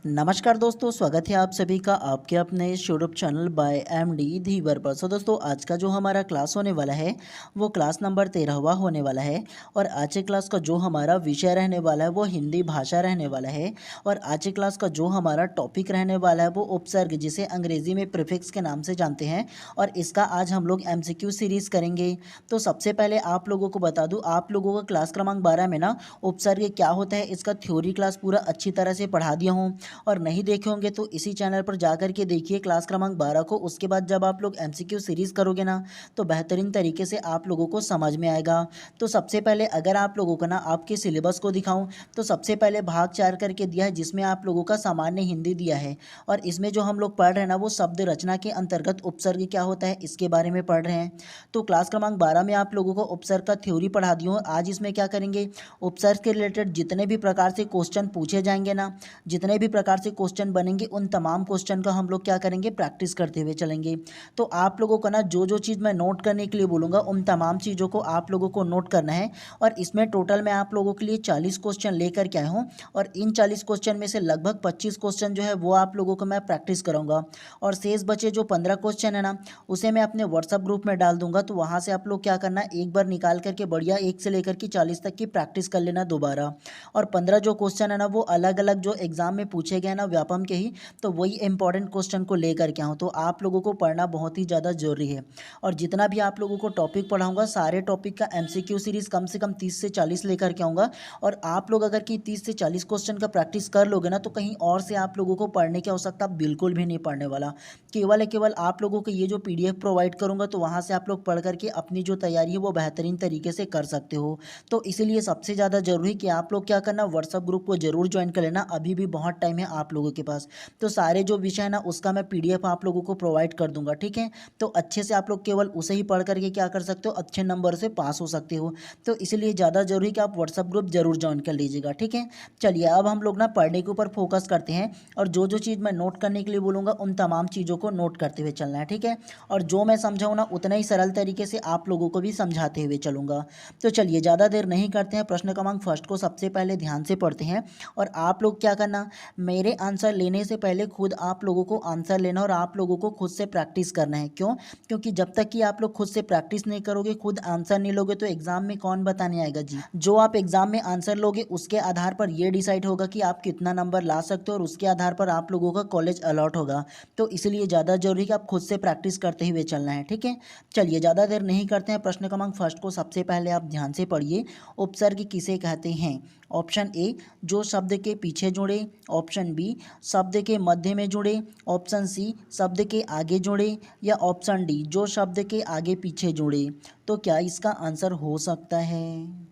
नमस्कार दोस्तों, स्वागत है आप सभी का आपके अपने यूट्यूब चैनल बाय एमडी धीवर पर। सो दोस्तों, आज का जो हमारा क्लास होने वाला है वो क्लास नंबर 13वां होने वाला है। और आज के क्लास का जो हमारा विषय रहने वाला है वो हिंदी भाषा रहने वाला है। और आज के क्लास का जो हमारा टॉपिक रहने वाला है वो उपसर्ग, जिसे अंग्रेजी में प्रीफिक्स के नाम से जानते हैं। और इसका आज हम लोग एमसीक्यू सीरीज़ करेंगे। तो सबसे पहले आप लोगों को बता दूँ, आप लोगों का क्लास क्रमांक 12 में ना उपसर्ग क्या होता है इसका थ्योरी क्लास पूरा अच्छी तरह से पढ़ा दिया हूँ। और नहीं देखे होंगे तो इसी चैनल पर जाकर के देखिए क्लास क्रमांक 12 को। उसके बाद जब आप लोग एमसीक्यू सीरीज़ करोगे ना तो बेहतरीन तरीके से आप लोगों को समझ में आएगा। तो सबसे पहले अगर आप लोगों को ना आपके सिलेबस को दिखाऊं तो सबसे पहले भाग 4 करके दिया है, जिसमें आप लोगों का सामान्य हिंदी दिया है। और इसमें जो हम लोग पढ़ रहे हैं ना वो शब्द रचना के अंतर्गत उपसर्ग क्या होता है इसके बारे में पढ़ रहे हैं। तो क्लास क्रमांक 12 में आप लोगों को उपसर्ग का थ्योरी पढ़ा दी हूँ। आज इसमें क्या करेंगे, उपसर्ग के रिलेटेड जितने भी प्रकार से क्वेश्चन पूछे जाएंगे ना, जितने भी प्रकार से क्वेश्चन बनेंगे, उन तमाम क्वेश्चन का हम लोग क्या करेंगे, प्रैक्टिस करते हुए चलेंगे। तो आप लोगों को ना जो जो चीज़ मैं नोट करने के लिए बोलूँगा उन तमाम चीज़ों को आप लोगों को नोट करना है। और इसमें टोटल मैं आप लोगों के लिए 40 क्वेश्चन लेकर के आया हूँ। और इन 40 क्वेश्चन में से लगभग 25 क्वेश्चन जो है वो आप लोगों को मैं प्रैक्टिस कराऊंगा। और शेष बचे जो 15 क्वेश्चन है ना उसे मैं अपने व्हाट्सअप ग्रुप में डाल दूंगा। तो वहाँ से आप लोग क्या करना, एक बार निकाल करके बढ़िया 1 से लेकर के 40 तक की प्रैक्टिस कर लेना दोबारा। और 15 जो क्वेश्चन है ना वो अलग अलग जो एग्जाम में पूछे गए ना व्यापम के ही, तो वही इंपॉर्टेंट क्वेश्चन को लेकर के आऊँ। तो आप लोगों को पढ़ना बहुत ही ज़्यादा जरूरी है। और जितना भी आप लोगों को टॉपिक पढ़ाऊंगा सारे टॉपिक का एमसीक्यू सीरीज कम से कम 30 से 40 लेकर के आऊँगा। और आप लोग अगर कि 30 से 40 क्वेश्चन का प्रैक्टिस कर लोगे ना तो कहीं और से आप लोगों को पढ़ने की आवश्यकता बिल्कुल भी नहीं पड़ने वाला। केवल है केवल आप लोगों को ये जो पीडीएफ प्रोवाइड करूंगा तो वहाँ से आप लोग पढ़ करके अपनी जो तैयारी है वो बेहतरीन तरीके से कर सकते हो। तो इसीलिए सबसे ज़्यादा जरूरी कि आप लोग क्या करना, व्हाट्सअप ग्रुप को जरूर ज्वाइन कर लेना। अभी भी बहुत टाइम है आप लोगों के पास। तो सारे जो विषय है ना उसका मैं पीडीएफ आप लोगों को प्रोवाइड कर दूंगा, ठीक है। तो अच्छे से आप लोग केवल उसे ही पढ़ करके क्या कर सकते हो, अच्छे नंबर से पास हो सकते हो। तो इसलिए ज़्यादा जरूरी कि आप व्हाट्सअप ग्रुप जरूर ज्वाइन कर लीजिएगा, ठीक है। चलिए अब हम लोग ना पढ़ने के ऊपर फोकस करते हैं। और जो जो चीज़ मैं नोट करने के लिए बोलूँगा उन तमाम चीज़ों को नोट करते हुए चलना है, ठीक है। और जो मैं समझाऊँ ना उतना ही सरल तरीके से आप लोगों को भी समझाते हुए चलूँगा। तो चलिए ज़्यादा देर नहीं करते हैं, प्रश्न क्रमांक फर्स्ट को सबसे पहले ध्यान से पढ़ते हैं। और आप लोग क्या करना, मेरे आंसर लेने से पहले खुद आप लोगों को आंसर लेना और आप लोगों को खुद से प्रैक्टिस करना है। क्यों? क्योंकि जब तक कि आप लोग खुद से प्रैक्टिस नहीं करोगे, खुद आंसर नहीं लोगे तो एग्जाम में कौन बताने आएगा जी। जो आप एग्जाम में आंसर लोगे उसके आधार पर यह डिसाइड होगा कि आप कितना नंबर ला सकते हो और उसके आधार पर आप लोगों का कॉलेज अलॉट होगा। तो इसलिए ज़्यादा जरूरी कि आप खुद से प्रैक्टिस करते हुए चलना है, ठीक है। चलिए ज़्यादा देर नहीं करते हैं, प्रश्न क्रमांक फर्स्ट को सबसे पहले आप ध्यान से पढ़िए। उपसर्ग किसे कहते हैं? ऑप्शन ए, जो शब्द के पीछे जुड़े। ऑप्शन बी, शब्द के मध्य में जुड़े। ऑप्शन सी, शब्द के आगे जुड़े। या ऑप्शन डी, जो शब्द के आगे पीछे जुड़े। तो क्या इसका आंसर हो सकता है?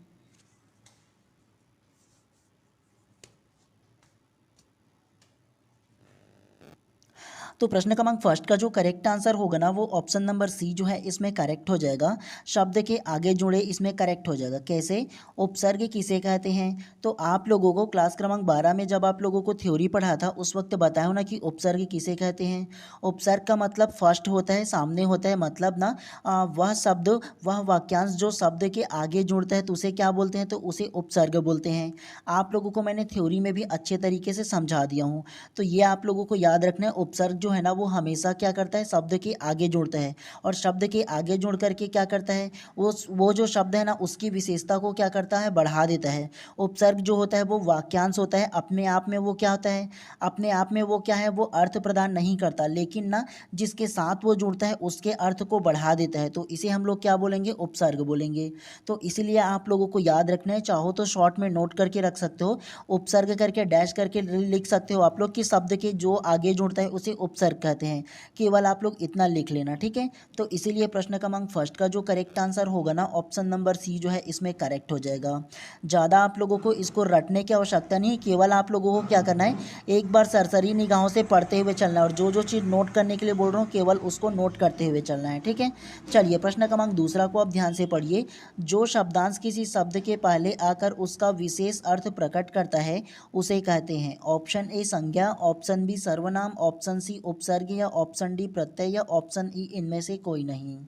तो प्रश्न क्रमांक फर्स्ट का जो करेक्ट आंसर होगा ना वो ऑप्शन नंबर सी जो है इसमें करेक्ट हो जाएगा। शब्द के आगे जुड़े इसमें करेक्ट हो जाएगा। कैसे? उपसर्ग किसे कहते हैं? तो आप लोगों को क्लास क्रमांक 12 में जब आप लोगों को थ्योरी पढ़ा था उस वक्त बताया ना कि उपसर्ग किसे कहते हैं। उपसर्ग का मतलब फर्स्ट होता है, सामने होता है। मतलब ना वह शब्द, वह वाक्यांश जो शब्द के आगे जुड़ता है तो उसे क्या बोलते हैं, तो उसे उपसर्ग बोलते हैं। आप लोगों को मैंने थ्योरी में भी अच्छे तरीके से समझा दिया हूँ। तो ये आप लोगों को याद रखना है, उपसर्ग जो है ना वो हमेशा क्या करता है, शब्द के आगे जुड़ता है। और शब्द के आगे जुड़ करके क्या करता है, वो जो शब्द है ना उसकी विशेषता को क्या करता है, बढ़ा देता है। उपसर्ग जो होता है वो वाक्यांश होता है, अपने आप में वो क्या होता है, अपने आप में वो क्या है, वो अर्थ प्रदान नहीं करता, लेकिन ना जिसके साथ वो जुड़ता है उसके अर्थ को बढ़ा देता है। तो इसे हम लोग क्या बोलेंगे, उपसर्ग बोलेंगे। तो इसलिए आप लोगों को याद रखना है, चाहो तो शॉर्ट में नोट करके रख सकते हो, उपसर्ग करके डैश करके लिख सकते हो आप लोग कि शब्द के जो आगे जुड़ता है उसे उपसर्ग कहते हैं। केवल आप लोग इतना लिख लेना, ठीक है। तो इसीलिए प्रश्न क्रमांक फर्स्ट का जो करेक्ट आंसर होगा ना ऑप्शन नंबर सी जो है इसमें करेक्ट हो जाएगा। ज़्यादा आप लोगों को इसको रटने की आवश्यकता नहीं, केवल आप लोगों को क्या करना है, एक बार सरसरी निगाहों से पढ़ते हुए चलना है। और जो जो चीज़ नोट करने के लिए बोल रहा हूँ केवल उसको नोट करते हुए चलना है, ठीक है। चलिए प्रश्न क्रमांक दूसरा को आप ध्यान से पढ़िए। जो शब्दांश किसी शब्द के पहले आकर उसका विशेष अर्थ प्रकट करता है उसे कहते हैं। ऑप्शन ए संज्ञा, ऑप्शन बी सर्वनाम, ऑप्शन सी उपसर्ग या ऑप्शन डी प्रत्यय या ऑप्शन ई इनमें से कोई नहीं।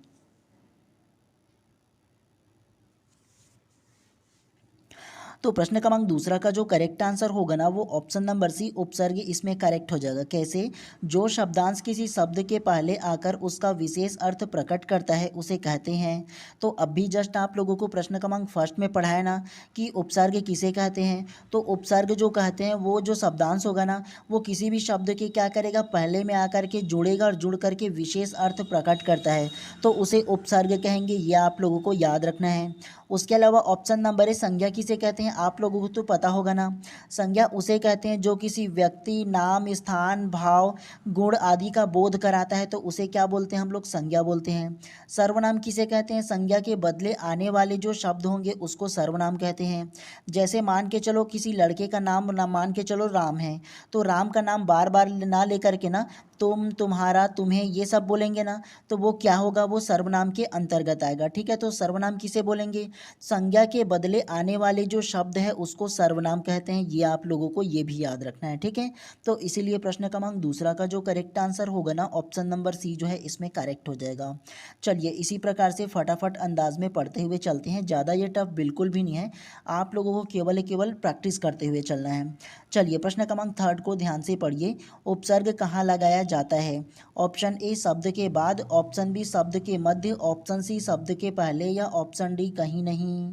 तो प्रश्न क्रमांक दूसरा का जो करेक्ट आंसर होगा ना वो ऑप्शन नंबर सी उपसर्ग इसमें करेक्ट हो जाएगा। कैसे? जो शब्दांश किसी शब्द के पहले आकर उसका विशेष अर्थ प्रकट करता है उसे कहते हैं। तो अभी जस्ट आप लोगों को प्रश्न क्रमांक फर्स्ट में पढ़ाया ना कि उपसर्ग किसे कहते हैं। तो उपसर्ग जो कहते हैं वो जो शब्दांश होगा ना वो किसी भी शब्द के क्या करेगा, पहले में आकर के जुड़ेगा और जुड़ करके विशेष अर्थ प्रकट करता है, तो उसे उपसर्ग कहेंगे। ये आप लोगों को याद रखना है। उसके अलावा ऑप्शन नंबर है संज्ञा किसे कहते हैं, आप लोगों को तो पता होगा ना। संज्ञा उसे कहते हैं जो किसी व्यक्ति, नाम, स्थान, भाव, गुण आदि का बोध कराता है, तो उसे क्या बोलते हैं हम लोग, संज्ञा बोलते हैं। सर्वनाम किसे कहते हैं, संज्ञा के बदले आने वाले जो शब्द होंगे उसको सर्वनाम कहते हैं। जैसे मान के चलो किसी लड़के का नाम ना मान के चलो राम है, तो राम का नाम बार बार ना लेकर के ना तुम, तुम्हारा, तुम्हें ये सब बोलेंगे ना, तो वो क्या होगा, वो सर्वनाम के अंतर्गत आएगा। ठीक है, तो सर्वनाम किसे बोलेंगे, संज्ञा के बदले आने वाले जो शब्द है उसको सर्वनाम कहते हैं। ये आप लोगों को ये भी याद रखना है। ठीक है, तो इसीलिए प्रश्न क्रमांक दूसरा का जो करेक्ट आंसर होगा ना ऑप्शन नंबर सी जो है इसमें करेक्ट हो जाएगा। चलिए इसी प्रकार से फटाफट अंदाज में पढ़ते हुए चलते हैं। ज़्यादा ये टफ बिल्कुल भी नहीं है, आप लोगों को केवल प्रैक्टिस करते हुए चलना है। चलिए प्रश्न क्रमांक थर्ड को ध्यान से पढ़िए। उपसर्ग कहाँ लगाया जाता है? ऑप्शन ए शब्द के बाद, ऑप्शन बी शब्द के मध्य, ऑप्शन सी शब्द के पहले, या ऑप्शन डी कहीं नहीं।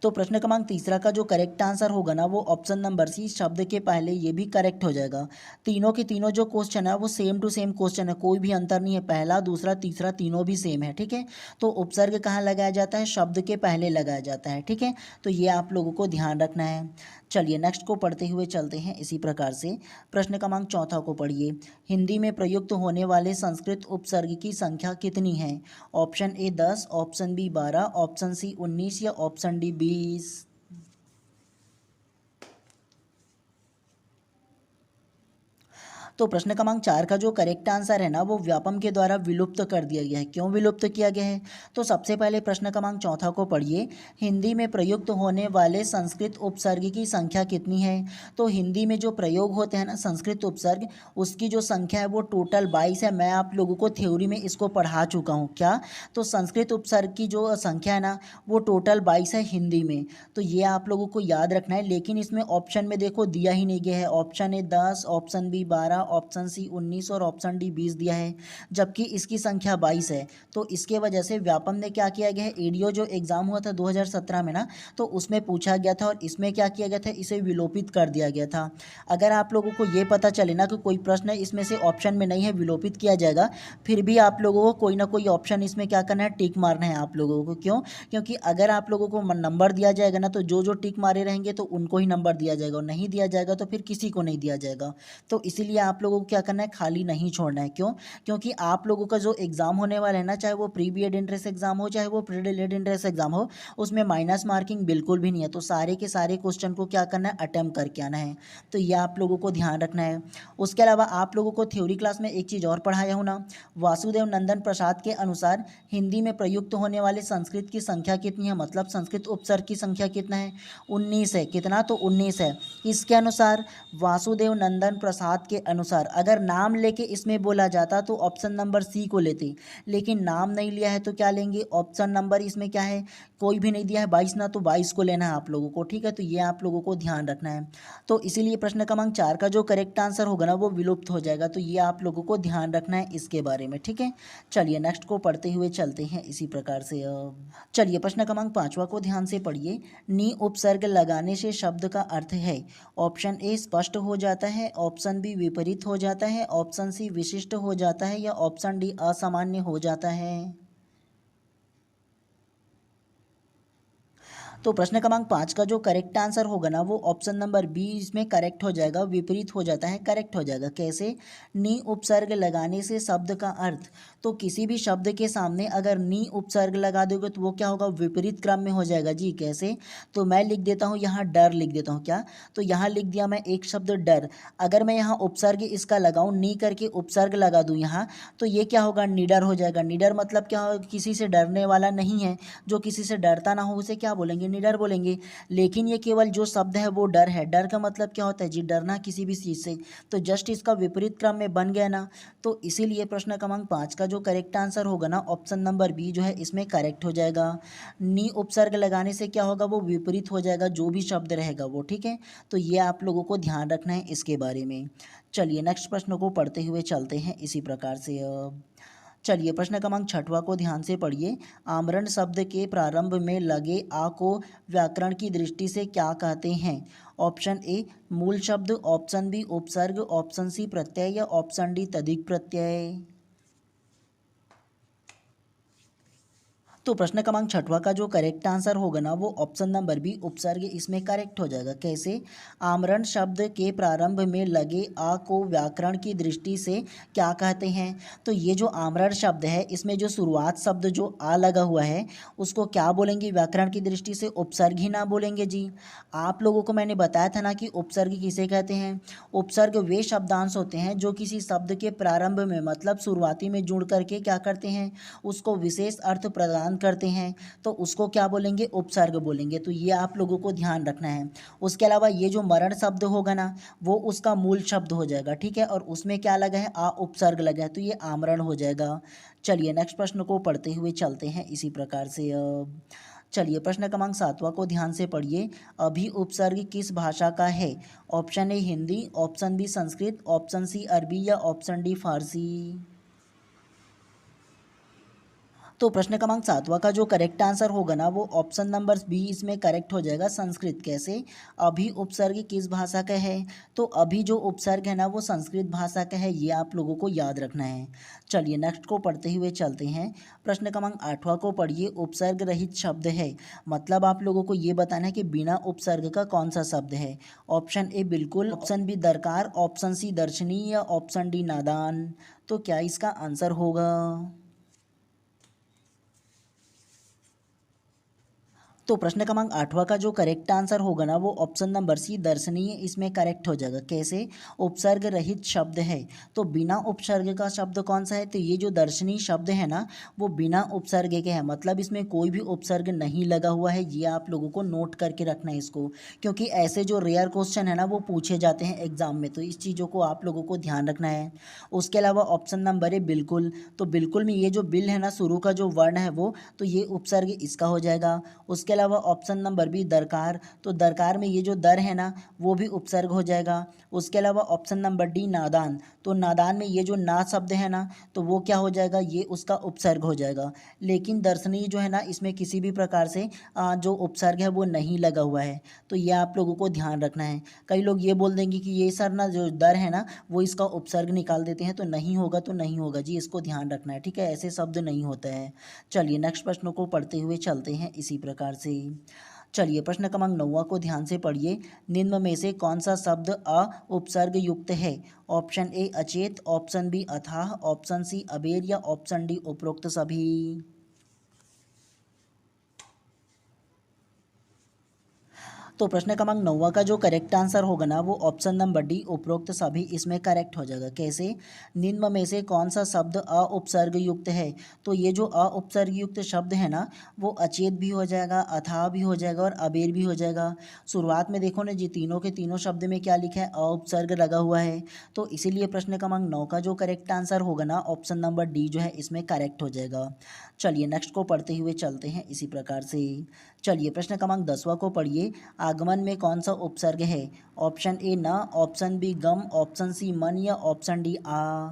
तो प्रश्न क्रमांक तीसरा का जो करेक्ट आंसर होगा ना वो ऑप्शन नंबर सी शब्द के पहले, ये भी करेक्ट हो जाएगा। तीनों के तीनों जो क्वेश्चन है वो सेम टू सेम क्वेश्चन है, कोई भी अंतर नहीं है। पहला, दूसरा, तीसरा तीनों भी सेम है। ठीक है, तो उपसर्ग कहाँ लगाया जाता है, शब्द के पहले लगाया जाता है। ठीक है, तो ये आप लोगों को ध्यान रखना है। चलिए नेक्स्ट को पढ़ते हुए चलते हैं इसी प्रकार से। प्रश्न क्रमांक चौथा को पढ़िए। हिंदी में प्रयुक्त होने वाले संस्कृत उपसर्ग की संख्या कितनी है? Option A 10, option B 12, option C 19, या ऑप्शन डी 20। तो प्रश्न क्रमांक 4 का जो करेक्ट आंसर है ना वो व्यापम के द्वारा विलुप्त कर दिया गया है। क्यों विलुप्त किया गया है? तो सबसे पहले प्रश्न क्रमांक चौथा को पढ़िए। हिंदी में प्रयुक्त होने वाले संस्कृत उपसर्ग की संख्या कितनी है? तो हिंदी में जो प्रयोग होते हैं ना संस्कृत उपसर्ग, उसकी जो संख्या है वो टोटल 22 है। मैं आप लोगों को थ्योरी में इसको पढ़ा चुका हूँ। क्या? तो संस्कृत उपसर्ग की जो संख्या है ना वो टोटल 22 है हिंदी में। तो ये आप लोगों को याद रखना है। लेकिन इसमें ऑप्शन में देखो दिया ही नहीं गया है। Option A 10, option B 12, option C 19 और ऑप्शन डी 20 दिया है, जबकि इसकी संख्या 22 है। तो इसके वजह से व्यापम ने क्या किया गया है, एडीओ जो एग्जाम हुआ था 2017 में ना, तो उसमें पूछा गया था और इसमें क्या किया गया था, इसे विलोपित कर दिया गया था। अगर आप लोगों को ये पता चले ना कि कोई प्रश्न इसमें से ऑप्शन में नहीं है, विलोपित किया जाएगा, फिर भी आप लोगों को कोई ना कोई ऑप्शन इसमें क्या करना है, टिक मारना है आप लोगों को। क्यों? क्योंकि अगर आप लोगों को नंबर दिया जाएगा ना तो जो जो टिक मारे रहेंगे तो उनको ही नंबर दिया जाएगा, और नहीं दिया जाएगा तो फिर किसी को नहीं दिया जाएगा। तो इसीलिए आप लोगों को क्या करना है, खाली नहीं छोड़ना है। क्यों? क्योंकि आप लोगों का जो एग्जाम होने वाला है ना, चाहे वो प्री बीएड एंट्रेंस एग्जाम हो चाहे वो प्री डीएलएड एंट्रेंस एग्जाम हो, उसमें माइनस मार्किंग बिल्कुल भी नहीं है। तो सारे के सारे क्वेश्चन को क्या करना है, अटेम्प्ट करके आना है। तो ये आप लोगों को ध्यान रखना है। उसके अलावा आप लोगों को थ्योरी क्लास में एक चीज़ और पढ़ाया हूँ ना, वासुदेव नंदन प्रसाद के अनुसार हिंदी में प्रयुक्त होने वाले संस्कृत की संख्या कितनी है, मतलब संस्कृत उपसर्ग की संख्या कितना है, 19 है। कितना? तो 19 है। इसके अनुसार वासुदेव नंदन प्रसाद के अनुसार अगर नाम लेके इसमें बोला जाता तो ऑप्शन नंबर सी को लेते, लेकिन नाम नहीं लिया है तो क्या लेंगे, ऑप्शन नंबर इसमें क्या है, कोई भी नहीं दिया है 22 ना, तो 22 को लेना है आप लोगों को। ठीक है, तो ये आप लोगों को ध्यान रखना है। तो इसीलिए प्रश्न क्रमांक 4 का जो करेक्ट आंसर होगा ना वो विलुप्त हो जाएगा। तो ये आप लोगों को ध्यान रखना है इसके बारे में। ठीक है, चलिए नेक्स्ट को पढ़ते हुए चलते हैं इसी प्रकार से। चलिए प्रश्न क्रमांक 5वां को ध्यान से पढ़िए। नी उपसर्ग लगाने से शब्द का अर्थ है। ऑप्शन ए स्पष्ट हो जाता है, ऑप्शन बी विपरीत हो जाता है, ऑप्शन सी विशिष्ट हो जाता है, या ऑप्शन डी असामान्य हो जाता है। तो प्रश्न क्रमांक 5 का जो करेक्ट आंसर होगा ना वो ऑप्शन नंबर बी इसमें करेक्ट हो जाएगा, विपरीत हो जाता है, करेक्ट हो जाएगा। कैसे? नी उपसर्ग लगाने से शब्द का अर्थ, तो किसी भी शब्द के सामने अगर नी उपसर्ग लगा दोगे तो वो क्या होगा, विपरीत क्रम में हो जाएगा जी। कैसे? तो मैं लिख देता हूँ यहाँ डर लिख देता हूँ। क्या? तो यहाँ लिख दिया मैं एक शब्द डर, अगर मैं यहाँ उपसर्ग इसका लगाऊँ नी करके उपसर्ग लगा दूँ यहाँ, तो ये क्या होगा, निडर हो जाएगा। निडर मतलब क्या होगा, किसी से डरने वाला नहीं है, जो किसी से डरता ना हो उसे क्या बोलेंगे, निडर बोलेंगे। लेकिन ये केवल जो शब्द है वो डर है। डर का मतलब क्या होता है जी? डरना किसी भी चीज़ से। तो जस्ट इसका विपरीत क्रम में बन गया ना, तो इसीलिए प्रश्न क्रमांक 5 का जो करेक्ट आंसर होगा ना, ऑप्शन नंबर बी जो है इसमें करेक्ट हो जाएगा। नी उपसर्ग लगाने से क्या होगा? वो विपरीत हो जाएगा, जो भी शब्द रहेगा वो, ठीक है। तो ये आप लोगों को ध्यान रखना है इसके बारे में। चलिए नेक्स्ट प्रश्न को पढ़ते हुए चलते हैं इसी प्रकार से। अब चलिए प्रश्न क्रमांक 6वां को ध्यान से पढ़िए। आमरण शब्द के प्रारंभ में लगे आ को व्याकरण की दृष्टि से क्या कहते हैं? ऑप्शन ए मूल शब्द, ऑप्शन बी उपसर्ग, ऑप्शन सी प्रत्यय या ऑप्शन डी तद्धित प्रत्यय। तो प्रश्न क्रमांक 6वां का जो करेक्ट आंसर होगा ना, वो ऑप्शन नंबर बी उपसर्ग इसमें करेक्ट हो जाएगा। कैसे? आमरण शब्द के प्रारंभ में लगे आ को व्याकरण की दृष्टि से क्या कहते हैं? तो ये जो आमरण शब्द है, इसमें जो शुरुआत शब्द जो आ लगा हुआ है, उसको क्या बोलेंगे व्याकरण की दृष्टि से? उपसर्ग ही ना बोलेंगे जी। आप लोगों को मैंने बताया था ना कि उपसर्ग किसे कहते हैं। उपसर्ग वे शब्दांश होते हैं जो किसी शब्द के प्रारंभ में, मतलब शुरुआती में जुड़ करके क्या करते हैं? उसको विशेष अर्थ प्रदान करते हैं, तो उसको क्या बोलेंगे? उपसर्ग बोलेंगे। तो ये आप लोगों को ध्यान रखना है। उसके अलावा ये जो मरण शब्द होगा ना, वो उसका मूल शब्द हो जाएगा, ठीक है। और उसमें क्या लगा है? आ उपसर्ग लगा है, तो ये आमरण हो जाएगा। चलिए नेक्स्ट प्रश्न को पढ़ते हुए चलते हैं इसी प्रकार से। चलिए प्रश्न क्रमांक 7वां को ध्यान से पढ़िए। अभी उपसर्ग किस भाषा का है? Option A Hindi, option B Sanskrit, option C अरबी या ऑप्शन डी फारसी। तो प्रश्न क्रमांक 7वां का जो करेक्ट आंसर होगा ना, वो ऑप्शन नंबर बी इसमें करेक्ट हो जाएगा, संस्कृत। कैसे? अभी उपसर्ग किस भाषा का है? तो अभी जो उपसर्ग है ना, वो संस्कृत भाषा का है, ये आप लोगों को याद रखना है। चलिए नेक्स्ट को पढ़ते हुए चलते हैं। प्रश्न क्रमांक 8वां को पढ़िए। उपसर्ग रहित शब्द है, मतलब आप लोगों को ये बताना है कि बिना उपसर्ग का कौन सा शब्द है। ऑप्शन ए बिल्कुल, ऑप्शन बी दरकार, ऑप्शन सी दर्शनीय या ऑप्शन डी नादान। तो क्या इसका आंसर होगा? तो प्रश्न क्रमांक 8वां का जो करेक्ट आंसर होगा ना, वो ऑप्शन नंबर सी दर्शनीय इसमें करेक्ट हो जाएगा। कैसे? उपसर्ग रहित शब्द है, तो बिना उपसर्ग का शब्द कौन सा है? तो ये जो दर्शनीय शब्द है ना, वो बिना उपसर्ग के है, मतलब इसमें कोई भी उपसर्ग नहीं लगा हुआ है। ये आप लोगों को नोट करके रखना है इसको, क्योंकि ऐसे जो रेयर क्वेश्चन है ना, वो पूछे जाते हैं एग्जाम में, तो इस चीज़ों को आप लोगों को ध्यान रखना है। उसके अलावा ऑप्शन नंबर है बिल्कुल, तो बिल्कुल में ये जो बिल है ना, शुरू का जो वर्ण है वो, तो ये उपसर्ग इसका हो जाएगा। उसके अलावा ऑप्शन नंबर बी दरकार, तो दरकार में ये जो दर है ना, वो भी उपसर्ग हो जाएगा। उसके अलावा ऑप्शन नंबर डी नादान, तो नादान में ये जो ना शब्द है ना, तो वो क्या हो जाएगा? ये उसका उपसर्ग हो जाएगा। लेकिन दर्शनीय जो है ना, इसमें किसी भी प्रकार से जो उपसर्ग है वो नहीं लगा हुआ है, तो ये आप लोगों को ध्यान रखना है। कई लोग ये बोल देंगे कि ये सर ना जो दर है ना, वो इसका उपसर्ग निकाल देते हैं, तो नहीं होगा, तो नहीं होगा जी, इसको ध्यान रखना है, ठीक है। ऐसे शब्द नहीं होता है। चलिए नेक्स्ट प्रश्न को पढ़ते हुए चलते हैं इसी प्रकार से। चलिए प्रश्न क्रमांक 9वां को ध्यान से पढ़िए। निम्न में से कौन सा शब्द अ उपसर्ग युक्त है? ऑप्शन ए अचेत, ऑप्शन बी अथाह, ऑप्शन सी अबेर या ऑप्शन डी उपरोक्त सभी। तो प्रश्न क्रमांक 9वां का जो करेक्ट आंसर होगा ना, वो ऑप्शन नंबर डी उपरोक्त सभी इसमें करेक्ट हो जाएगा। कैसे? निम्न में से कौन सा शब्द अ उपसर्ग युक्त है? तो ये जो अ उपसर्ग युक्त शब्द है ना, वो अचेत भी हो जाएगा, अथाह भी हो जाएगा और अबेर भी हो जाएगा। शुरुआत में देखो ना जी, तीनों के तीनों शब्द में क्या लिखा है? अ उपसर्ग लगा हुआ है, तो इसीलिए प्रश्न क्रमांक 9 का जो करेक्ट आंसर होगा ना, ऑप्शन नंबर डी जो है इसमें करेक्ट हो जाएगा। चलिए नेक्स्ट को पढ़ते हुए चलते हैं इसी प्रकार से। चलिए प्रश्न क्रमांक 10वां को पढ़िए। आगमन में कौन सा उपसर्ग है? ऑप्शन ए न, ऑप्शन बी गम, ऑप्शन सी मन या ऑप्शन डी आ।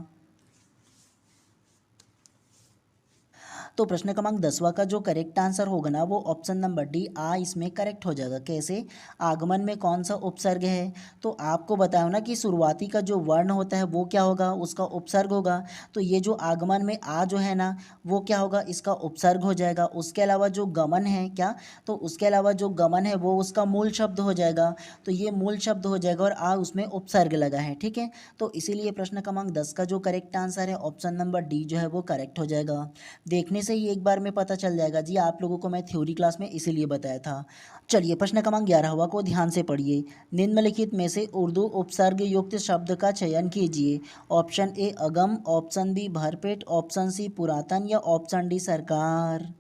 तो प्रश्न क्रमांक 10वां का जो करेक्ट आंसर होगा ना, वो ऑप्शन नंबर डी आ इसमें करेक्ट हो जाएगा। कैसे? आगमन में कौन सा उपसर्ग है? तो आपको बताया ना कि शुरुआती का जो वर्ण होता है वो क्या होगा? उसका उपसर्ग होगा। तो ये जो आगमन में आ जो है ना, वो क्या होगा? इसका उपसर्ग हो जाएगा। उसके अलावा जो गमन है क्या, तो उसके अलावा जो गमन है वो उसका मूल शब्द हो जाएगा, तो ये मूल शब्द हो जाएगा और आ उसमें उपसर्ग लगा है, ठीक है। तो इसीलिए प्रश्न क्रमांक 10 का जो करेक्ट आंसर है, ऑप्शन नंबर डी जो है वो करेक्ट हो जाएगा। देखने से ही एक बार में पता चल जाएगा जी, आप लोगों को मैं थ्योरी क्लास में इसीलिए बताया था। चलिए प्रश्न क्रमांक 11वां को ध्यान से पढ़िए। निम्नलिखित में से उर्दू उपसर्ग युक्त शब्द का चयन कीजिए। Option A Agam, option B भरपेट, ऑप्शन सी पुरातन या ऑप्शन डी सरकार।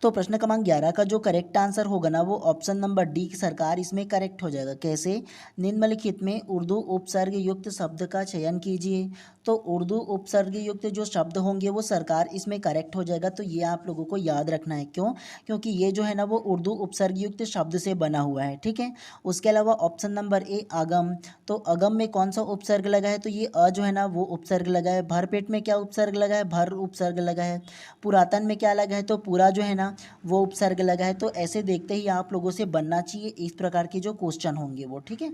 तो प्रश्न क्रमांक 11 का जो करेक्ट आंसर होगा ना वो ऑप्शन नंबर डी सरकार इसमें करेक्ट हो जाएगा। कैसे? निम्नलिखित में उर्दू उपसर्ग युक्त शब्द का चयन कीजिए। तो उर्दू उपसर्ग युक्त जो शब्द होंगे वो सरकार इसमें करेक्ट हो जाएगा। तो ये आप लोगों को याद रखना है। क्यों? क्योंकि ये जो है ना वो उर्दू उपसर्ग युक्त शब्द से बना हुआ है। ठीक है। उसके अलावा ऑप्शन नंबर ए अगम। तो अगम में कौन सा उपसर्ग लगा है? तो ये अ जो है ना वो उपसर्ग लगा है। भरपेट में क्या उपसर्ग लगा है? भर उपसर्ग लगा है। पुरातन में क्या लगा है? तो पूरा जो है ना वो उपसर्ग लगा है। तो ऐसे देखते ही आप लोगों से बनना चाहिए इस प्रकार के जो क्वेश्चन होंगे वो। ठीक है।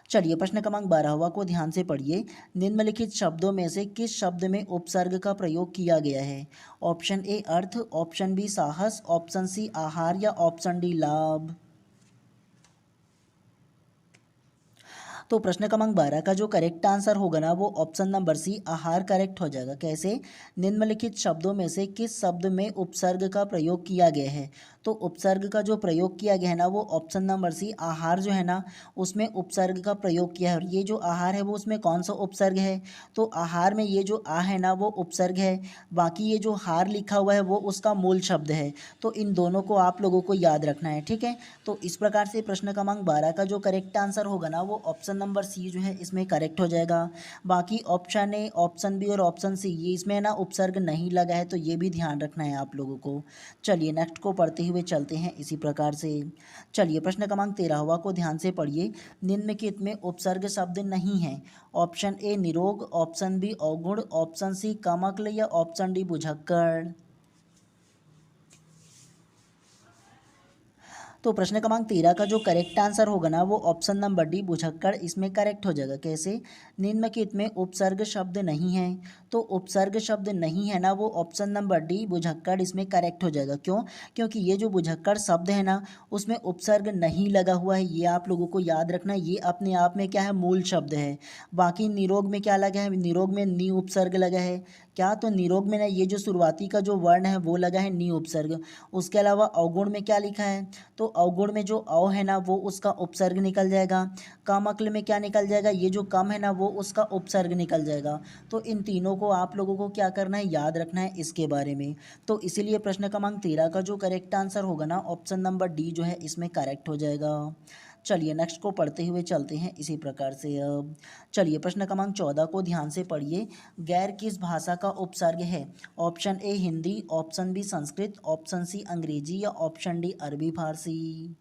चलिए प्रश्न क्रमांक 12वां को ध्यान से पढ़िए। निम्नलिखित शब्दों में से किस शब्द में उपसर्ग का प्रयोग किया गया है? ऑप्शन ए अर्थ, ऑप्शन बी साहस, ऑप्शन सी आहार या ऑप्शन डी लाभ। तो प्रश्न क्रमांक 12 का जो करेक्ट आंसर होगा ना वो ऑप्शन नंबर सी आहार करेक्ट हो जाएगा। कैसे? निम्नलिखित शब्दों में से किस शब्द में उपसर्ग का प्रयोग किया गया है? तो उपसर्ग का जो प्रयोग किया गया है ना वो ऑप्शन नंबर सी आहार जो है ना उसमें उपसर्ग का प्रयोग किया है। और ये जो आहार है वो उसमें कौन सा उपसर्ग है? तो आहार में ये जो आ है ना वो उपसर्ग है। बाकी ये जो हार लिखा हुआ है वो उसका मूल शब्द है। तो इन दोनों को आप लोगों को याद रखना है। ठीक है। तो इस प्रकार से प्रश्न क्रमांक 12 का जो करेक्ट आंसर होगा ना वो ऑप्शन नंबर सी जो है इसमें करेक्ट हो जाएगा। बाकी ऑप्शन ए, ऑप्शन बी और ऑप्शन सी ये इसमें ना उपसर्ग नहीं लगा है। तो ये भी ध्यान रखना है आप लोगों को। चलिए नेक्स्ट को पढ़ते हुए चलते हैं इसी प्रकार से। चलिए प्रश्न क्रमांक 13वां को ध्यान से पढ़िए। निम्नलिखित में उपसर्ग शब्द नहीं है। ऑप्शन ए निरोग, ऑप्शन बी अवगुण, ऑप्शन सी कमक्ल या ऑप्शन डी बुझक्कड़। तो प्रश्न क्रमांक 13 का जो करेक्ट आंसर होगा ना वो ऑप्शन नंबर डी बुझक्कड़ इसमें करेक्ट हो जाएगा। कैसे? निम्नलिखित में उपसर्ग शब्द नहीं है। तो उपसर्ग शब्द नहीं है ना वो ऑप्शन नंबर डी बुझक्कड़ इसमें करेक्ट हो जाएगा। क्यों? क्योंकि ये जो बुझक्कड़ शब्द है ना उसमें उपसर्ग नहीं लगा हुआ है। ये आप लोगों को याद रखना है। ये अपने आप में क्या है? मूल शब्द है। बाकी निरोग में क्या लगा है? निरोग में नी उपसर्ग लगा है। क्या? तो निरोग में ना ये जो शुरुआती का जो वर्ण है वो लगा है नी उपसर्ग। उसके अलावा अवगुण में क्या लिखा है? तो अवगुण में जो अव है ना वो उसका उपसर्ग निकल जाएगा। कामक्ल में क्या निकल जाएगा? ये जो कम है ना वो उसका उपसर्ग निकल जाएगा। तो इन तीनों को आप लोगों को क्या करना है? याद रखना है इसके बारे में। तो इसीलिए प्रश्न क्रमांक 13 का जो करेक्ट आंसर होगा ना ऑप्शन नंबर डी जो है इसमें करेक्ट हो जाएगा। चलिए नेक्स्ट को पढ़ते हुए चलते हैं इसी प्रकार से। अब चलिए प्रश्न क्रमांक 14 को ध्यान से पढ़िए। गैर किस भाषा का उपसर्ग है? Option A Hindi, option B Sanskrit, option C अंग्रेजी या ऑप्शन डी अरबी फारसी।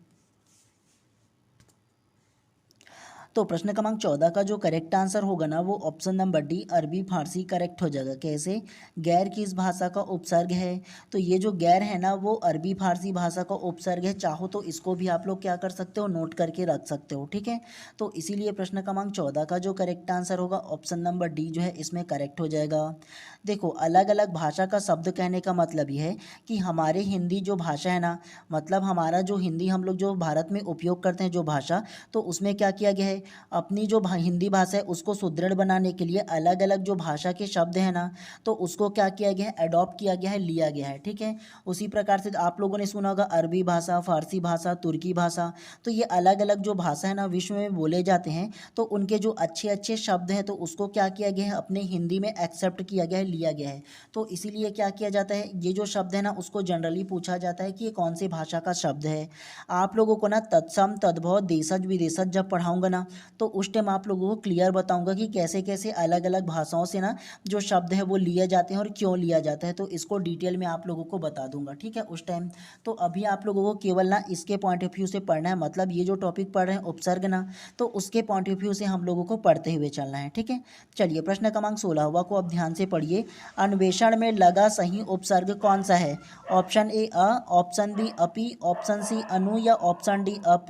तो प्रश्न क्रमांक 14 का जो करेक्ट आंसर होगा ना वो ऑप्शन नंबर डी अरबी फारसी करेक्ट हो जाएगा। कैसे? गैर किस भाषा का उपसर्ग है? तो ये जो गैर है ना वो अरबी फारसी भाषा का उपसर्ग है। चाहो तो इसको भी आप लोग क्या कर सकते हो? नोट करके रख सकते हो। ठीक है। तो इसीलिए प्रश्न क्रमांक 14 का जो करेक्ट आंसर होगा ऑप्शन नंबर डी जो है इसमें करेक्ट हो जाएगा। देखो अलग अलग भाषा का शब्द कहने का मतलब ये है कि हमारे हिंदी जो भाषा है ना मतलब हमारा जो हिंदी हम लोग जो भारत में उपयोग करते हैं जो भाषा तो उसमें क्या किया गया है? अपनी जो हिंदी भाषा है उसको सुदृढ़ बनाने के लिए अलग अलग जो भाषा के शब्द हैं ना तो उसको क्या किया गया है? अडॉप्ट किया गया है, लिया गया है। ठीक है। उसी प्रकार से आप लोगों ने सुना होगा अरबी भाषा, फारसी भाषा, तुर्की भाषा। तो ये अलग अलग जो भाषा है ना विश्व में बोले जाते हैं तो उनके जो अच्छे अच्छे शब्द हैं तो उसको क्या किया गया है? अपने हिंदी में एक्सेप्ट किया गया है, लिया गया है। तो इसीलिए क्या किया जाता है? ये जो शब्द है ना उसको जनरली पूछा जाता है कि ये कौन सी भाषा का शब्द है। आप लोगों को ना तत्सम तद्भव देशज विदेशज जब पढ़ाऊंगा ना तो उस टाइम आप लोगों को क्लियर बताऊंगा कि कैसे कैसे अलग अलग भाषाओं से ना जो शब्द है वो लिए जाते हैं और क्यों लिया जाता है। तो इसको डिटेल में आप लोगों को बता दूंगा। ठीक है उस टाइम। तो अभी आप लोगों को केवल ना इसके पॉइंट ऑफ व्यू से पढ़ना है। मतलब ये जो टॉपिक पढ़ रहे हैं उपसर्ग ना तो उसके पॉइंट ऑफ व्यू से हम लोगों को पढ़ते हुए चलना है। ठीक है। चलिए प्रश्न क्रमांक 16वां को अब ध्यान से पढ़िए। अन्वेषण में लगा सही उपसर्ग कौन सा है? ऑप्शन ए अ, ऑप्शन बी अपि, ऑप्शन सी अनु या ऑप्शन डी अप।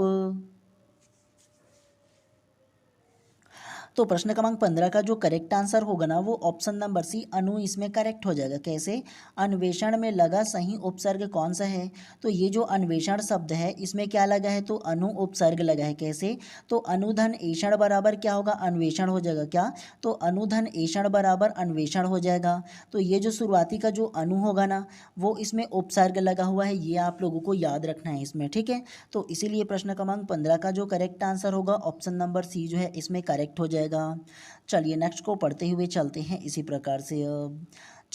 तो प्रश्न क्रमांक 15 का जो करेक्ट आंसर होगा ना वो ऑप्शन नंबर सी अनु इसमें करेक्ट हो जाएगा। कैसे? अन्वेषण में लगा सही उपसर्ग कौन सा है? तो ये जो अन्वेषण शब्द है इसमें क्या लगा है? तो अनु उपसर्ग लगा है। कैसे? तो अनुधन एषण बराबर क्या होगा? अन्वेषण हो जाएगा। क्या? तो अनुधन एषण बराबर अन्वेषण हो जाएगा। तो ये जो शुरुआती का जो अनु होगा ना वो इसमें उपसर्ग लगा हुआ है। ये आप लोगों को याद रखना है इसमें। ठीक है। तो इसीलिए प्रश्न क्रमांक 15 का जो करेक्ट आंसर होगा ऑप्शन नंबर सी जो है इसमें करेक्ट हो जाएगा। चलिए नेक्स्ट को पढ़ते हुए चलते हैं इसी प्रकार से। अब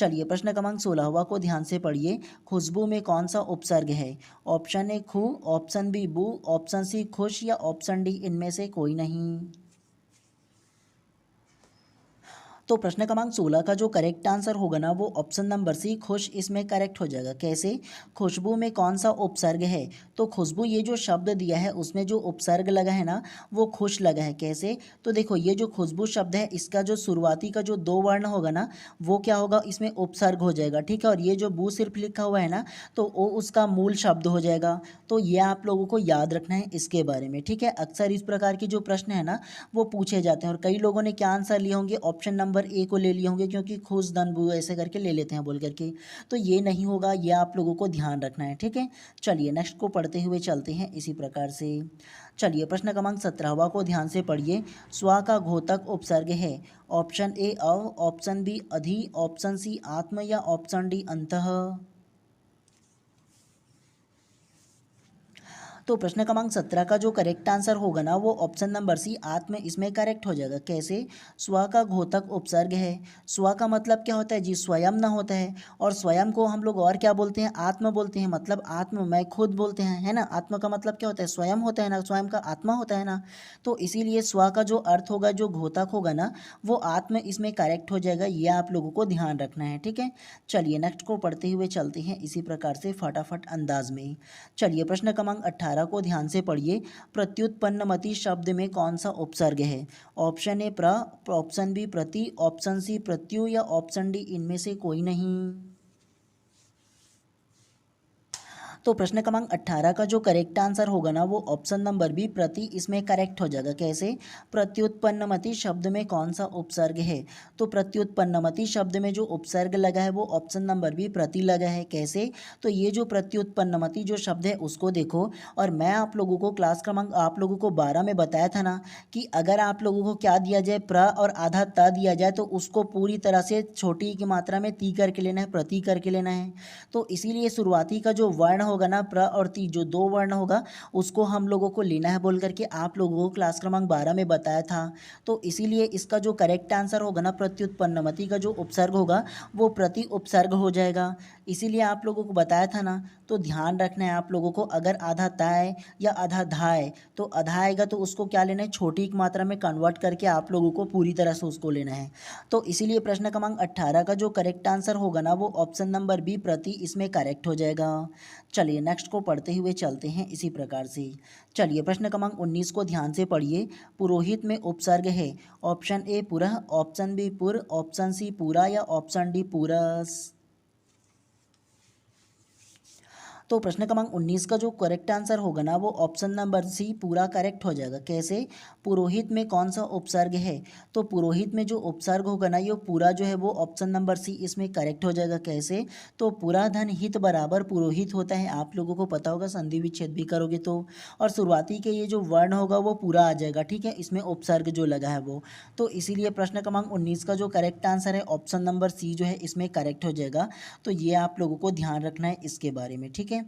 चलिए प्रश्न क्रमांक 16वां को ध्यान से पढ़िए। खुशबू में कौन सा उपसर्ग है? ऑप्शन ए खू, ऑप्शन बी बू, ऑप्शन सी खुश या ऑप्शन डी इनमें से कोई नहीं। तो प्रश्न क्रमांक 16 का जो करेक्ट आंसर होगा ना वो ऑप्शन नंबर सी खुश इसमें करेक्ट हो जाएगा। कैसे? खुशबू में कौन सा उपसर्ग है? तो खुशबू ये जो शब्द दिया है उसमें जो उपसर्ग लगा है ना वो खुश लगा है। कैसे? तो देखो ये जो खुशबू शब्द है इसका जो शुरुआती का जो दो वर्ण होगा ना वो क्या होगा, इसमें उपसर्ग हो जाएगा। ठीक है, और ये जो बू सिर्फ लिखा हुआ है ना तो वो उसका मूल शब्द हो जाएगा। तो ये आप लोगों को याद रखना है इसके बारे में। ठीक है, अक्सर इस प्रकार की जो प्रश्न है ना वो पूछे जाते हैं। और कई लोगों ने क्या आंसर लिए होंगे, ऑप्शन नंबर ए को ले लिए होंगे, क्योंकि खुश धन बू ऐसे करके ले लेते हैं बोल करके। तो ये नहीं होगा, ये आप लोगों को ध्यान रखना है। ठीक है, चलिए नेक्स्ट को पढ़ते हुए चलते हैं इसी प्रकार से। चलिए प्रश्न क्रमांक 17वां को ध्यान से पढ़िए। स्वा का घोतक उपसर्ग है। ऑप्शन ए अव, ऑप्शन बी अधि, ऑप्शन सी आत्म या ऑप्शन डी अंतः। तो प्रश्न क्रमांक 17 का जो करेक्ट आंसर होगा ना वो ऑप्शन नंबर सी आत्म इसमें करेक्ट हो जाएगा। कैसे? स्व का घोतक उपसर्ग है। स्व का मतलब क्या होता है जी? स्वयं ना होता है, और स्वयं को हम लोग और क्या बोलते हैं? आत्म बोलते हैं। मतलब आत्म मैं खुद बोलते हैं, है ना। आत्म का मतलब क्या होता है? स्वयं होता है ना, स्वयं का आत्मा होता है ना। तो इसीलिए स्व का जो अर्थ होगा, जो घोतक होगा ना वो आत्म इसमें करेक्ट हो जाएगा। ये आप लोगों को ध्यान रखना है। ठीक है, चलिए नेक्स्ट को पढ़ते हुए चलते हैं इसी प्रकार से फटाफट अंदाज में। चलिए प्रश्न क्रमांक 18 को ध्यान से पढ़िए। प्रत्युत्पन्नमति शब्द में कौन सा उपसर्ग है? ऑप्शन ए प्र, ऑप्शन बी प्रति, ऑप्शन सी प्रत्यु या ऑप्शन डी इनमें से कोई नहीं। तो प्रश्न क्रमांक 18 का जो करेक्ट आंसर होगा ना वो ऑप्शन नंबर बी प्रति इसमें करेक्ट हो जाएगा। कैसे? प्रत्युत्पन्नमति शब्द में कौन सा उपसर्ग है? तो प्रत्युत्पन्नमति शब्द में जो उपसर्ग लगा है वो ऑप्शन नंबर बी प्रति लगा है। कैसे? तो ये जो प्रत्युत्पन्नमति जो शब्द है उसको देखो, और मैं आप लोगों को क्लास क्रमांक आप लोगों को 12 में बताया था ना कि अगर आप लोगों को क्या दिया जाए, प्र और आधा त दिया जाए तो उसको पूरी तरह से छोटी की मात्रा में ती करके लेना है, प्रति करके लेना है। तो इसीलिए शुरुआती का जो वर्ण होगा ना प्र और ती, जो दो वर्ण होगा उसको हम लोगों को लेना है बोल करके आप लोगों को क्लास क्रमांक 12 में बताया था। तो इसीलिए इसका जो करेक्ट आंसर होगा ना प्रत्युत्पन्नमति का जो उपसर्ग होगा वो प्रति उपसर्ग हो जाएगा। इसीलिए आप लोगों को बताया था ना। तो ध्यान रखना है आप लोगों को, अगर आधा ताय या आधा धाय तो आधा आएगा तो उसको क्या लेना है, छोटी की मात्रा में कन्वर्ट करके आप लोगों को पूरी तरह से उसको लेना है। तो इसीलिए प्रश्न क्रमांक 18 का जो करेक्ट आंसर होगा ना वो ऑप्शन नंबर बी प्रति इसमें करेक्ट हो जाएगा। चलिए नेक्स्ट को पढ़ते हुए चलते हैं इसी प्रकार से। चलिए प्रश्न क्रमांक 19 को ध्यान से पढ़िए। पुरोहित में उपसर्ग है। ऑप्शन ए पुरः, ऑप्शन बी पुर, ऑप्शन सी पूरा या ऑप्शन डी पूरस। तो प्रश्न क्रमांक 19 का जो करेक्ट आंसर होगा ना वो ऑप्शन नंबर सी पूरा करेक्ट हो जाएगा। कैसे? पुरोहित में कौन सा उपसर्ग है? तो पुरोहित में जो उपसर्ग होगा ना ये पूरा जो है वो ऑप्शन नंबर सी इसमें करेक्ट हो जाएगा। कैसे? तो पूरा धन हित बराबर पुरोहित होता है, आप लोगों को पता होगा, संधि विच्छेद भी करोगे तो। और शुरुआती के ये जो वर्ण होगा वो पूरा आ जाएगा। ठीक है, इसमें उपसर्ग जो लगा है वो। तो इसीलिए प्रश्न क्रमांक 19 का जो करेक्ट आंसर है ऑप्शन नंबर सी जो है इसमें करेक्ट हो जाएगा। तो ये आप लोगों को ध्यान रखना है इसके बारे में। ठीक है,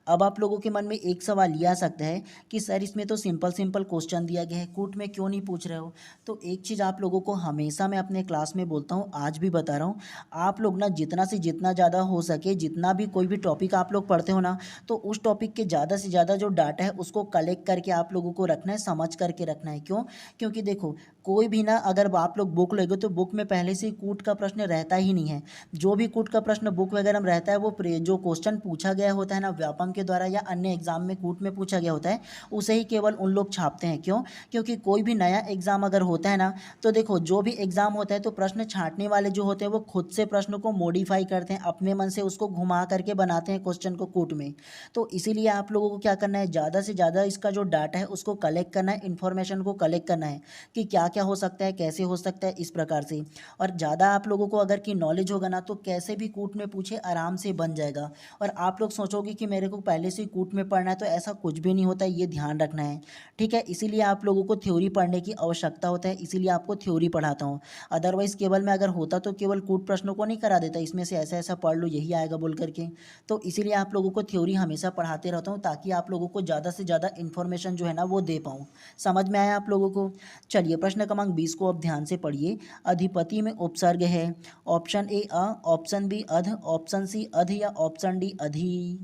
अब आप लोगों के मन में एक सवाल ये आ सकता है कि सर इसमें तो सिंपल सिंपल क्वेश्चन दिया गया है, कूट में क्यों नहीं पूछ रहे हो? तो एक चीज़ आप लोगों को हमेशा मैं अपने क्लास में बोलता हूँ, आज भी बता रहा हूँ, आप लोग ना जितना से जितना ज़्यादा हो सके, जितना भी कोई भी टॉपिक आप लोग पढ़ते हो ना तो उस टॉपिक के ज़्यादा से ज़्यादा जो डाटा है उसको कलेक्ट करके आप लोगों को रखना है, समझ करके रखना है। क्यों? क्योंकि देखो कोई भी ना, अगर आप लोग बुक लोगे तो बुक में पहले से कूट का प्रश्न रहता ही नहीं है। जो भी कूट का प्रश्न बुक वगैरह में रहता है वो जो क्वेश्चन पूछा गया होता है ना व्यापम के द्वारा या अन्य एग्जाम में कूट में पूछा गया होता है उसे ही केवल उन लोग छापते हैं। क्यों? क्योंकि कोई भी नया एग्जाम अगर होता है ना तो देखो जो भी एग्जाम होता है तो प्रश्न छांटने वाले जो होते हैं वो खुद से प्रश्न को मॉडिफाई करते हैं, अपने मन से उसको घुमा करके बनाते हैं क्वेश्चन को कूट में। तो इसीलिए आप लोगों को क्या करना है, ज़्यादा से ज़्यादा इसका जो डाटा है उसको कलेक्ट करना है, इन्फॉर्मेशन को कलेक्ट करना है कि क्या क्या हो सकता है, कैसे हो सकता है, इस प्रकार से। और ज़्यादा आप लोगों को अगर की नॉलेज होगा ना तो कैसे भी कूट में पूछे आराम से बन जाएगा। और आप लोग सोचोगे कि मेरे को पहले से कूट में पढ़ना है, तो ऐसा कुछ भी नहीं होता है, ये ध्यान रखना है। ठीक है, इसीलिए आप लोगों को थ्योरी पढ़ने की आवश्यकता होता है, इसीलिए आपको थ्योरी पढ़ाता हूँ। अदरवाइज़ केवल मैं अगर होता तो केवल कूट प्रश्नों को नहीं करा देता, इसमें से ऐसा ऐसा पढ़ लो यही आएगा बोल करके। तो इसीलिए आप लोगों को थ्योरी हमेशा पढ़ाते रहता हूँ, ताकि आप लोगों को ज़्यादा से ज़्यादा इन्फॉर्मेशन जो है ना वो दे पाऊँ। समझ में आया आप लोगों को? चलिए प्रश्न क्रमांक 20 को अब ध्यान से पढ़िए। अधिपति में उपसर्ग है। ऑप्शन ए अ, ऑप्शन बी अध, ऑप्शन सी अध या ऑप्शन डी अधि।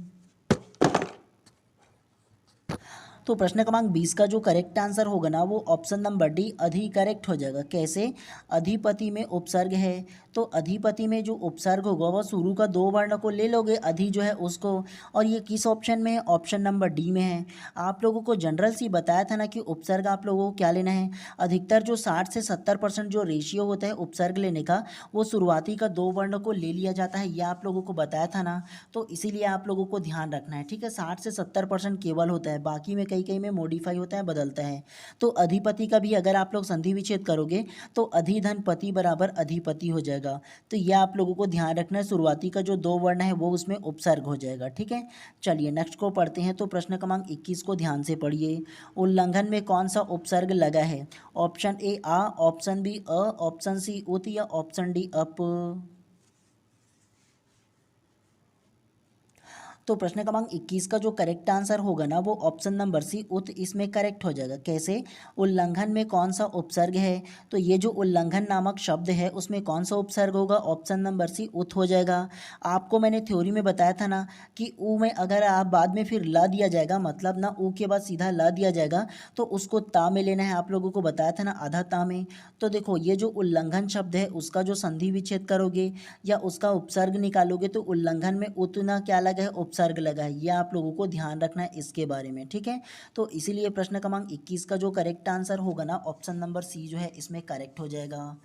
तो प्रश्न क्रमांक 20 का जो करेक्ट आंसर होगा ना वो ऑप्शन नंबर डी अधि करेक्ट हो जाएगा। कैसे? अधिपति में उपसर्ग है, तो अधिपति में जो उपसर्ग होगा वह शुरू का दो वर्ण को ले लोगे, अधि जो है उसको। और ये किस ऑप्शन में है? ऑप्शन नंबर डी में है। आप लोगों को जनरल सी बताया था ना कि उपसर्ग आप लोगों को क्या लेना है। अधिकतर जो 60 से 70% जो रेशियो होता है उपसर्ग लेने का, वो शुरुआती का दो वर्ण को ले लिया जाता है, ये आप लोगों को बताया था ना। तो इसीलिए आप लोगों को ध्यान रखना है। ठीक है, 60 से 70% केवल होता है, बाकी में कई कई में मॉडिफाई होता है, बदलता है। तो अधिपति का भी अगर आप लोग संधि विच्छेद करोगे तो अधि धन पति बराबर अधिपति हो जाएगा। तो यह आप लोगों को ध्यान रखना है, शुरुआती का जो दो वर्ण है वो उसमें उपसर्ग हो जाएगा। ठीक है, चलिए नेक्स्ट को पढ़ते हैं। तो प्रश्न क्रमांक 21 को ध्यान से पढ़िए। उल्लंघन में कौन सा उपसर्ग लगा है? ऑप्शन ए आ, ऑप्शन बी अ, ऑप्शन सी उत या ऑप्शन डी अप। तो प्रश्न क्रमांक 21 का जो करेक्ट आंसर होगा ना वो ऑप्शन नंबर सी उत इसमें करेक्ट हो जाएगा। कैसे? उल्लंघन में कौन सा उपसर्ग है? तो ये जो उल्लंघन नामक शब्द है उसमें कौन सा उपसर्ग होगा? ऑप्शन नंबर सी उत हो जाएगा। आपको मैंने थ्योरी में बताया था ना कि ऊ में अगर आप बाद में फिर ला दिया जाएगा, मतलब ना ऊ के बाद सीधा ला दिया जाएगा, तो उसको ता में लेना है। आप लोगों को बताया था ना आधा ता में। तो देखो ये जो उल्लंघन शब्द है उसका जो संधि विच्छेद करोगे या उसका उपसर्ग निकालोगे तो उल्लंघन में उतना क्या लगा है? उपसर्ग लगा है। ये आप लोगों को ध्यान रखना है इसके बारे में। ठीक है, तो इसीलिए प्रश्न क्रमांक 21 का जो करेक्ट आंसर होगा ना ऑप्शन नंबर सी जो है इसमें करेक्ट हो जाएगा।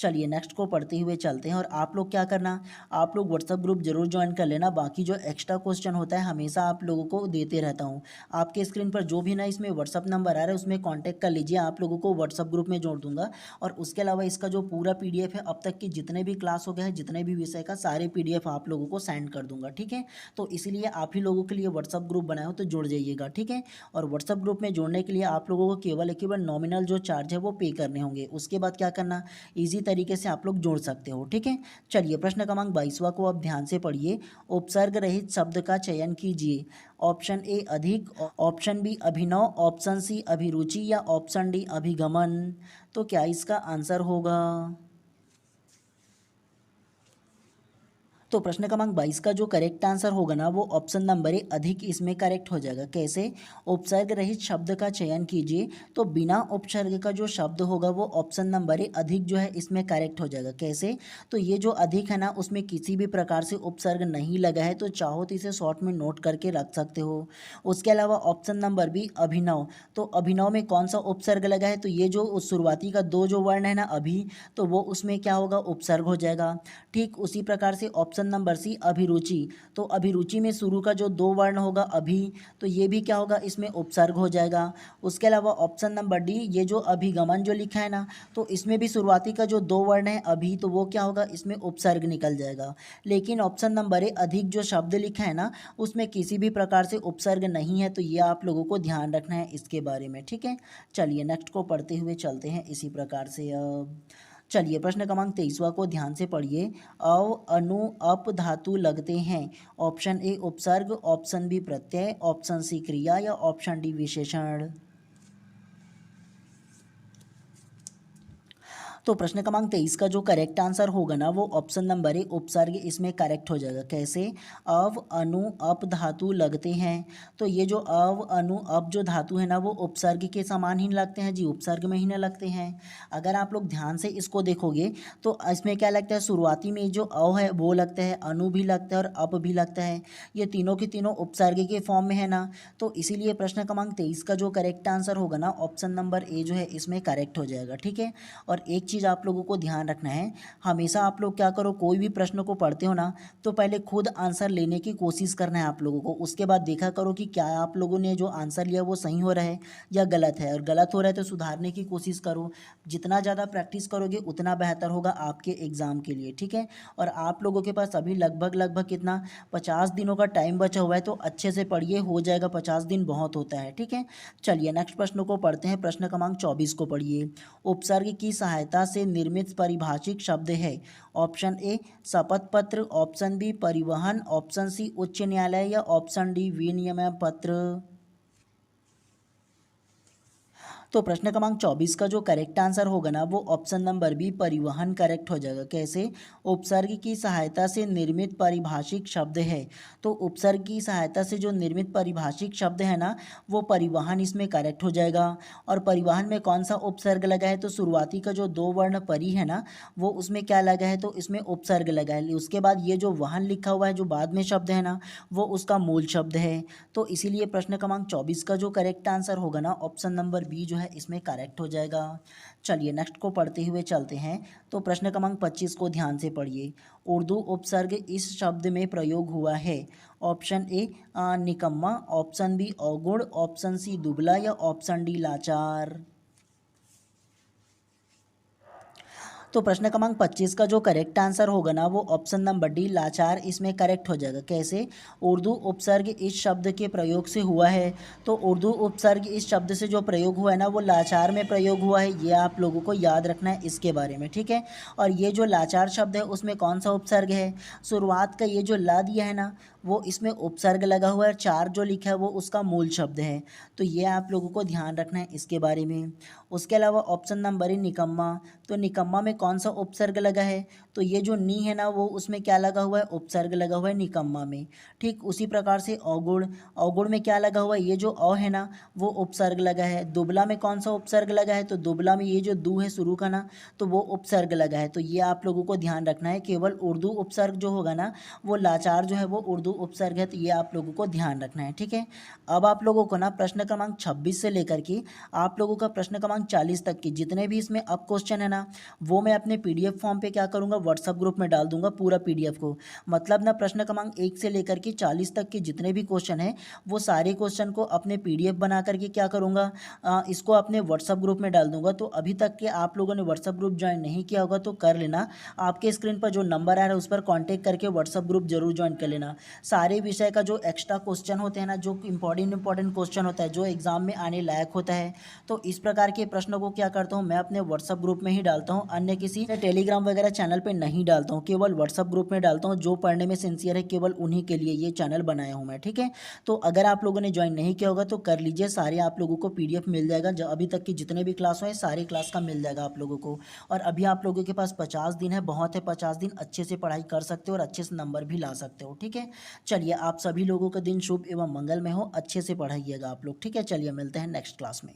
चलिए नेक्स्ट को पढ़ते हुए चलते हैं। और आप लोग क्या करना, आप लोग व्हाट्सअप ग्रुप जरूर ज्वाइन कर लेना। बाकी जो एक्स्ट्रा क्वेश्चन होता है हमेशा आप लोगों को देते रहता हूँ। आपके स्क्रीन पर जो भी ना इसमें व्हाट्सअप नंबर आ रहा है उसमें कांटेक्ट कर लीजिए, आप लोगों को व्हाट्सअप ग्रुप में जोड़ दूंगा। और उसके अलावा इसका जो पूरा पीडीएफ है अब तक के जितने भी क्लास हो गए हैं, जितने भी विषय का, सारे पीडीएफ आप लोगों को सेंड कर दूंगा। ठीक है, तो इसीलिए आप ही लोगों के लिए व्हाट्सअप ग्रुप बनाए हो तो जुड़ जाइएगा। ठीक है, और व्हाट्सअप ग्रुप में जोड़ने के लिए आप लोगों को केवल नॉमिनल जो चार्ज है वो पे करने होंगे। उसके बाद क्या करना, ईजी तरीके से आप लोग जोड़ सकते हो। ठीक है, चलिए प्रश्न क्रमांक 22वां को अब ध्यान से पढ़िए। उपसर्ग रहित शब्द का चयन कीजिए। ऑप्शन ए अधिक, ऑप्शन बी अभिनव, ऑप्शन सी अभिरुचि या ऑप्शन डी अभिगमन। तो क्या इसका आंसर होगा? तो प्रश्न क्रमांक 22 का जो करेक्ट आंसर होगा ना वो ऑप्शन नंबर ए अधिक इसमें करेक्ट हो जाएगा। कैसे? उपसर्ग रहित शब्द का चयन कीजिए, तो बिना उपसर्ग का जो शब्द होगा वो ऑप्शन नंबर ए अधिक जो है इसमें करेक्ट हो जाएगा। कैसे? तो ये जो अधिक है ना उसमें किसी भी प्रकार से उपसर्ग नहीं लगा है, तो चाहो तो इसे शॉर्ट में नोट करके रख सकते हो। उसके अलावा ऑप्शन नंबर बी अभिनव, तो अभिनव में कौन सा उपसर्ग लगा है? तो ये जो शुरुआती का दो जो वर्ण है ना अभी, तो वो उसमें क्या होगा? उपसर्ग हो जाएगा। ठीक उसी प्रकार से ऑप्शन नंबर सी अभिरुचि, तो अभिरुचि में शुरू का जो दो वर्ण होगा अभी, तो ये भी क्या होगा? इसमें उपसर्ग हो जाएगा। उसके अलावा ऑप्शन नंबर डी ये जो अभिगमन जो लिखा है ना, तो इसमें भी शुरुआती का जो दो वर्ण है अभी, तो वो क्या होगा? इसमें उपसर्ग निकल जाएगा। लेकिन ऑप्शन नंबर ए अधिक जो शब्द लिखा है ना उसमें किसी भी प्रकार से उपसर्ग नहीं है, तो ये आप लोगों को ध्यान रखना है इसके बारे में। ठीक है, चलिए नेक्स्ट को पढ़ते हुए चलते हैं इसी प्रकार से। चलिए प्रश्न क्रमांक 23वां को ध्यान से पढ़िए। अव अनु अप धातु लगते हैं। ऑप्शन ए उपसर्ग, ऑप्शन बी प्रत्यय, ऑप्शन सी क्रिया या ऑप्शन डी विशेषण। तो प्रश्न क्रमांक 23 का जो करेक्ट आंसर होगा ना वो ऑप्शन नंबर ए उपसर्ग इसमें करेक्ट हो जाएगा। कैसे? अव अनु अप धातु लगते हैं, तो ये जो अव अनु अप जो धातु है ना वो उपसर्ग के समान ही लगते हैं जी, उपसर्ग में ही ना लगते हैं। अगर आप लोग ध्यान से इसको देखोगे तो इसमें क्या लगता है? शुरुआती में जो अव है वो लगता है, अनु भी लगता है और अप भी लगता है। ये तीनों के तीनों उपसर्ग के फॉर्म में है ना, तो इसीलिए प्रश्न क्रमांक 23 का जो करेक्ट आंसर होगा ना ऑप्शन नंबर ए जो है इसमें करेक्ट हो जाएगा। ठीक है, और एक चीज़ चीज़ आप लोगों को ध्यान रखना है, हमेशा आप लोग क्या करो, कोई भी प्रश्न को पढ़ते हो ना तो पहले खुद आंसर लेने की कोशिश करना है आप लोगों को। उसके बाद देखा करो कि क्या आप लोगों ने जो आंसर लिया वो सही हो रहा है या गलत है, और गलत हो रहा है तो सुधारने की कोशिश करो। जितना ज़्यादा प्रैक्टिस करोगे उतना बेहतर होगा आपके एग्ज़ाम के लिए, ठीक है। और आप लोगों के पास अभी लगभग लगभग कितना 50 दिनों का टाइम बचा हुआ है, तो अच्छे से पढ़िए, हो जाएगा। 50 दिन बहुत होता है, ठीक है। चलिए नेक्स्ट प्रश्न को पढ़ते हैं। प्रश्न क्रमांक 24 को पढ़िए। उपसर्ग की सहायता से निर्मित पारिभाषिक शब्द है। ऑप्शन ए शपथ पत्र, ऑप्शन बी परिवहन, ऑप्शन सी उच्च न्यायालय या ऑप्शन डी विनिमय पत्र। तो प्रश्न क्रमांक 24 का जो करेक्ट आंसर होगा ना वो ऑप्शन नंबर बी परिवहन करेक्ट हो जाएगा। कैसे? उपसर्ग की सहायता से निर्मित पारिभाषिक शब्द है, तो उपसर्ग की सहायता से जो निर्मित पारिभाषिक शब्द है ना वो परिवहन इसमें करेक्ट हो जाएगा। और परिवहन में कौन सा उपसर्ग लगा है, तो शुरुआती का जो 2 वर्ण परि है ना वो उसमें क्या लगा है, तो इसमें उपसर्ग लगा है। उसके बाद ये जो वाहन लिखा हुआ है जो बाद में शब्द है ना वो उसका मूल शब्द है। तो इसीलिए प्रश्न क्रमांक 24 का जो करेक्ट आंसर होगा ना ऑप्शन नंबर बी जो है इसमें करेक्ट हो जाएगा। चलिए नेक्स्ट को पढ़ते हुए चलते हैं। तो प्रश्न क्रमांक 25 को ध्यान से पढ़िए। उर्दू उपसर्ग इस शब्द में प्रयोग हुआ है। ऑप्शन ए निकम्मा, ऑप्शन बी अवगुण, ऑप्शन सी दुबला या ऑप्शन डी लाचार। तो प्रश्न क्रमांक 25 का जो करेक्ट आंसर होगा ना वो ऑप्शन नंबर डी लाचार इसमें करेक्ट हो जाएगा। कैसे? उर्दू उपसर्ग इस शब्द के प्रयोग से हुआ है, तो उर्दू उपसर्ग इस शब्द से जो प्रयोग हुआ है ना वो लाचार में प्रयोग हुआ है, ये आप लोगों को याद रखना है इसके बारे में, ठीक है। और ये जो लाचार शब्द है उसमें कौन सा उपसर्ग है, शुरुआत का ये जो ला दिया है ना वो इसमें उपसर्ग लगा हुआ है, और चार जो लिखा है वो उसका मूल शब्द है, तो ये आप लोगों को ध्यान रखना है इसके बारे में। उसके अलावा ऑप्शन नंबर ए निकम्मा, तो निकम्मा में कौन सा उपसर्ग लगा है, तो ये जो नी है ना वो उसमें क्या लगा हुआ है, उपसर्ग लगा हुआ है निकम्मा में। ठीक उसी प्रकार से अवगुण, अवगुण में क्या लगा हुआ है, ये जो अ है ना वो उपसर्ग लगा है। दुबला में कौन सा उपसर्ग लगा है, तो दुबला में ये जो दू है शुरू का ना तो वो उपसर्ग लगा है। तो ये आप लोगों को ध्यान रखना है, केवल उर्दू उपसर्ग जो होगा ना वो लाचार जो है वो उर्दू उपसर्ग है, तो ये आप लोगों को ध्यान रखना है, ठीक है। अब आप लोगों को ना प्रश्न क्रमांक 26 से लेकर के आप लोगों का प्रश्न क्रमांक 40 तक की जितने भी इसमें अब क्वेश्चन है ना वो मैं अपने पीडीएफ फॉर्म पे क्या करूँगा, व्हाट्सअप ग्रुप में डाल दूंगा पूरा पीडीएफ को। मतलब ना प्रश्न क्रमांक 1 से लेकर के 40 तक के जितने भी क्वेश्चन हैं वो सारे क्वेश्चन को अपने पीडीएफ बना करके क्या करूँगा, इसको अपने व्हाट्सअप ग्रुप में डाल दूंगा। तो अभी तक के आप लोगों ने व्हाट्सअप ग्रुप ज्वाइन नहीं किया होगा तो कर लेना। आपके स्क्रीन पर जो नंबर आ रहा है उस पर कॉन्टैक्ट करके व्हाट्सअप ग्रुप जरूर ज्वाइन कर लेना। सारे विषय का जो एक्स्ट्रा क्वेश्चन होते हैं ना, जो इंपॉर्टेंट क्वेश्चन होता है जो एग्जाम में आने लायक होता है, तो इस प्रकार के प्रश्नों को क्या करता हूँ मैं अपने व्हाट्सअप ग्रुप में ही डालता हूँ, अन्य किसी टेलीग्राम वगैरह चैनल पे नहीं डालता हूँ, केवल व्हाट्सअप ग्रुप में डालता हूँ। जो पढ़ने में सिंसियर है केवल उन्हीं के लिए ये चैनल बनाया हूँ मैं, ठीक है। तो अगर आप लोगों ने ज्वाइन नहीं किया होगा तो कर लीजिए, सारे आप लोगों को पीडीएफ मिल जाएगा, जो अभी तक की जितने भी क्लास हुए सारे क्लास का मिल जाएगा आप लोगों को। और अभी आप लोगों के पास 50 दिन है, बहुत है, 50 दिन अच्छे से पढ़ाई कर सकते हो और अच्छे से नंबर भी ला सकते हो, ठीक है। चलिए आप सभी लोगों का दिन शुभ एवं मंगलमय हो, अच्छे से पढ़ाइएगा आप लोग, ठीक है। चलिए मिलते हैं नेक्स्ट क्लास में।